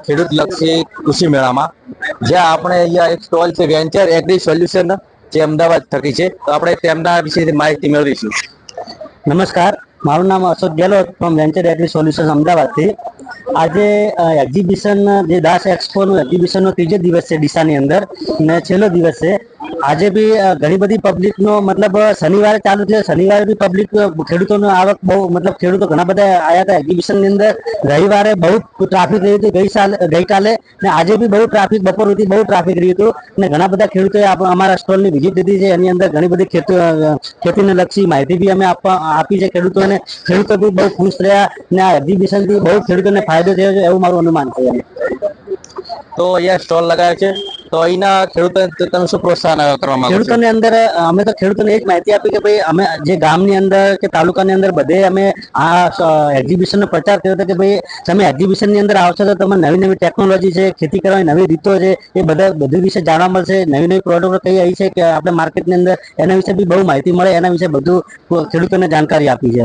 ખેડૂત લક્ષી કૃષિ મેળામાં જ્યાં આપણે અહીંયા એક સ્ટોલ છે વેન્ચર એગ્રી સોલ્યુશન જે અમદાવાદ થકી છે, તો આપણે તેમના વિશે માહિતી મેળવીશું. નમસ્કાર, મારું નામ Ashok Gehlot from venture agri solution અમદાવાદથી. આજે એક્ઝિબિશન જે દાસ એક્સપોનું એક્ઝિબિશનનો ત્રીજો દિવસ છે ડીસાની અંદર ને છેલ્લો દિવસ છે. આજે બી ઘણી બધી પબ્લિકનો મતલબ શનિવારે ચાલુ છે. શનિવારે બી પબ્લિક ખેડૂતોનો આવક બહુ મતલબ ખેડૂતો ઘણા બધા આવ્યા હતા એક્ઝિબિશનની અંદર. રવિવારે બહુ ટ્રાફિક રહ્યું હતું ગઈકાલે, ને આજે બી બહુ ટ્રાફિક બપોર સુધી બહુ ટ્રાફિક રહ્યું હતું. ને ઘણા બધા ખેડૂતોએ અમારા સ્ટોલની વિઝિટ લીધી છે. એની અંદર ઘણી બધી ખેતીને લક્ષી માહિતી બી અમે આપી છે ખેડૂતોને. ખેડૂતો બી બહુ ખુશ રહ્યા ને આ એક્ઝિબિશનથી બહુ ખેડૂતોને ફાયદો થયો છે એવું મારું અનુમાન છે. તો અહીંયા સ્ટોલ લગાવ્યો છે, તો અહીંના ખેડૂતોને તમે શું પ્રોત્સાહન કરવા માંગો છો? ખેડૂતોની અંદર અમે તો ખેડૂતોને એ જ માહિતી આપી કે ભાઈ અમે જે ગામની અંદર કે તાલુકાની અંદર બધે અમે આ એક્ઝિબિશનનો પ્રચાર કર્યો હતો કે ભાઈ તમે એક્ઝિબિશનની અંદર આવશો તો તમને નવી નવી ટેકનોલોજી છે, ખેતી કરવાની નવી રીતો છે, એ બધું વિશે જાણવા મળશે. નવી નવી પ્રોડક્ટો કઈ આવી છે કે આપણે માર્કેટની અંદર એના વિશે બી બહુ માહિતી મળે. એના વિશે બધું ખેડૂતોને જાણકારી આપી છે.